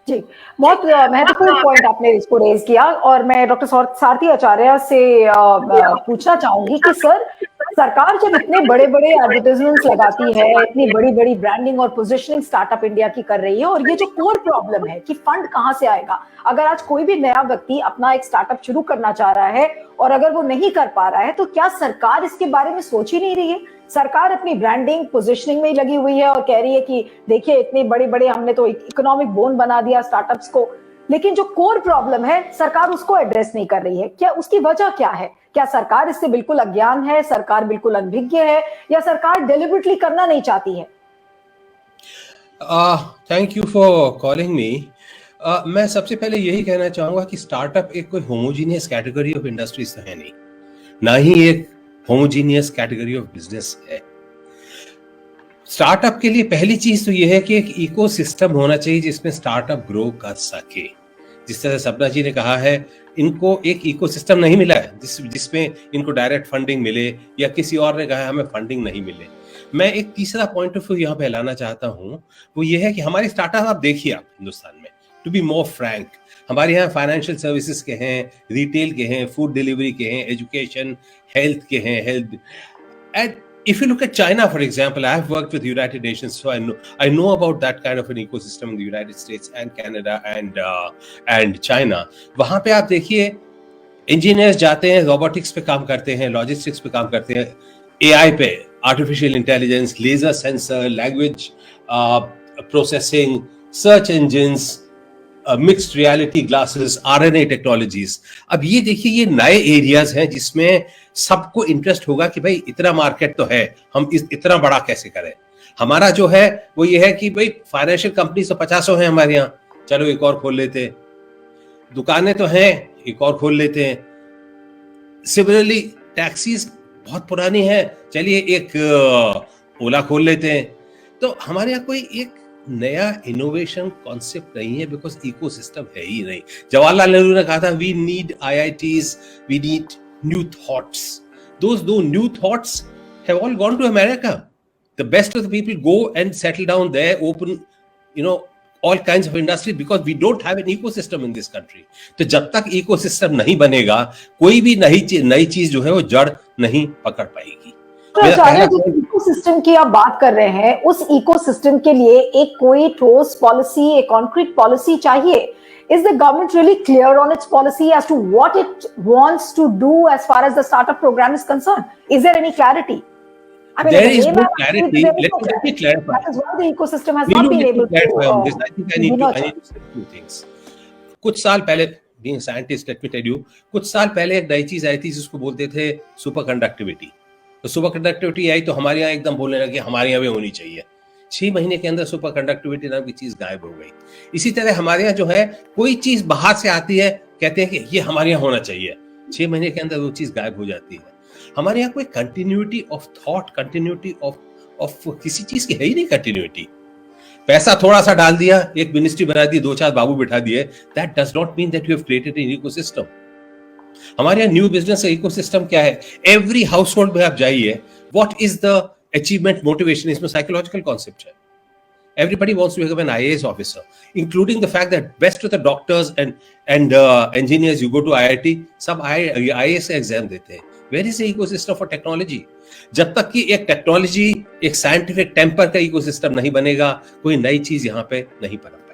जी, बहुत महत्वपूर्ण पॉइंट आपने इसको रेज किया और मैं डॉक्टर सारथी आचार्य से पूछना चाहूंगी कि सर, सरकार जब इतने बड़े बड़े एडवर्टाइजमेंट्स लगाती है, इतनी बड़ी बड़ी ब्रांडिंग और पोजिशनिंग स्टार्टअप इंडिया की कर रही है, और ये जो कोर प्रॉब्लम है कि फंड कहां से आएगा, अगर आज कोई भी नया व्यक्ति अपना एक स्टार्टअप शुरू करना चाह रहा है और अगर वो नहीं कर पा रहा है, तो क्या सरकार इसके बारे में सोच ही नहीं रही है? सरकार अपनी ब्रांडिंग पोजिशनिंग में ही लगी हुई है और कह रही है कि देखिए इतने बड़े बड़े हमने तो इकोनॉमिक बोन बना दिया स्टार्टअप्स को, लेकिन जो कोर प्रॉब्लम है सरकार उसको एड्रेस नहीं कर रही है। क्या उसकी वजह क्या है? क्या सरकार इससे बिल्कुल अज्ञान है, सरकार बिल्कुल अनभिज्ञ है, या सरकार डेलिबरेटली करना नहीं चाहती है? Thank you for calling me. मैं सबसे पहले यही कहना चाहूंगा कि स्टार्टअप एक कोई होमोजीनियस कैटेगरी ऑफ इंडस्ट्रीज तो है नहीं, ना ही एक होमोजीनियस कैटेगरी ऑफ बिजनेस है। स्टार्टअप के लिए पहली चीज तो यह है कि एक इकोसिस्टम होना चाहिए जिसमें स्टार्टअप ग्रो कर सके। जिस तरह सपना जी ने कहा है, इनको एक इकोसिस्टम नहीं मिला है जिसमें इनको डायरेक्ट फंडिंग मिले, या किसी और ने कहा है हमें फंडिंग नहीं मिले। मैं एक तीसरा पॉइंट ऑफ व्यू यहाँ पे लाना चाहता हूँ, वो ये है कि हमारे स्टार्टअप आप देखिए, आप हिंदुस्तान में, टू बी मोर फ्रैंक, हमारे यहाँ फाइनेंशियल सर्विसेज के हैं, रिटेल के हैं, फूड डिलीवरी के हैं, एजुकेशन, हेल्थ के हैं, health. And if you look at China, for example, I have worked with the United Nations, so I know about that kind of an ecosystem in the United States and Canada and China. वहाँ पे आप देखिए engineers जाते हैं, robotics पे काम करते हैं, लॉजिस्टिक्स पे काम करते हैं, एआई पे, artificial intelligence, laser sensor, language processing, search engines, mixed reality glasses, RNA technologies. अब ये देखिए, ये नए एरियाज हैं जिसमें सबको इंटरेस्ट होगा कि भाई इतना मार्केट तो है, हम इतना बड़ा कैसे करें। हमारा जो है वो ये है कि भाई फाइनेंशियल कंपनीज तो 50 हैं हमारे यहाँ, चलो एक और खोल लेते हैं, दुकानें तो हैं, एक और खोल लेते हैं। सिमिलरली टैक्सीज बहुत पुरानी है, चलिए एक ओला खोल लेते हैं। तो हमारे यहाँ कोई एक नया इनोवेशन कॉन्सेप्ट नहीं है, बिकॉज इकोसिस्टम है ही नहीं। जवाहरलाल नेहरू ने कहा था, we need IITs, we need new thoughts. Those new thoughts have all gone to America. The best of the people go and settle down there, open, all kinds of industry, because we don't have an ecosystem in this country. तो जब तक ecosystem नहीं बनेगा, कोई भी नई चीज जो है वो जड़ नहीं पकड़ पाएगी। आचार्य जी, इकोसिस्टम की आप बात कर रहे हैं, उस इकोसिस्टम के लिए एक कोई ठोस पॉलिसी, एक कॉन्क्रीट पॉलिसी चाहिए। Is the government really clear on its policy as to what it wants to do as far as the startup program is concerned? Is there any clarity? I mean, there is no clarity. Let me clarify. That is why the ecosystem has not been able to this. I think I need to say two things. कुछ साल पहले, being a scientist, let me tell you, कुछ साल पहले एक नई चीज आई थी जिसको बोलते थे सुपर कंडक्टिविटी। तो सुपर कंडक्टिविटी आई तो हमारे यहाँ एकदम बोलने लगे हमारे यहाँ भी होनी चाहिए। 6 महीने के अंदर सुपर कंडक्टिविटी नाम की चीज गायब हो गई। इसी तरह हमारे यहाँ जो है, कोई चीज बाहर से आती है, कहते हैं कि ये हमारे यहाँ होना चाहिए, 6 महीने के अंदर वो चीज गायब हो जाती है। हमारे यहाँ कोई continuity of thought, continuity of किसी चीज की है ही नहीं। कंटिन्यूटी, पैसा थोड़ा सा डाल दिया, एक मिनिस्ट्री बना दी, 2-4 बाबू बिठा दिए, that does not mean that you have created an ecosystem. हमारे यहाँ न्यू बिजनेस का इकोसिस्टम क्या है? एवरी हाउस होल्ड में आप जाइए, what is the achievement motivation, इसमें psychological concept है। Everybody wants to become an IAS officer, including the fact that best of the doctors and engineers, you go to IIT, सब IAS exam देते हैं। Where is the ecosystem for technology? जब तक कि एक technology, एक scientific temper का ecosystem नहीं बनेगा, कोई नई चीज यहाँ पे नहीं पनप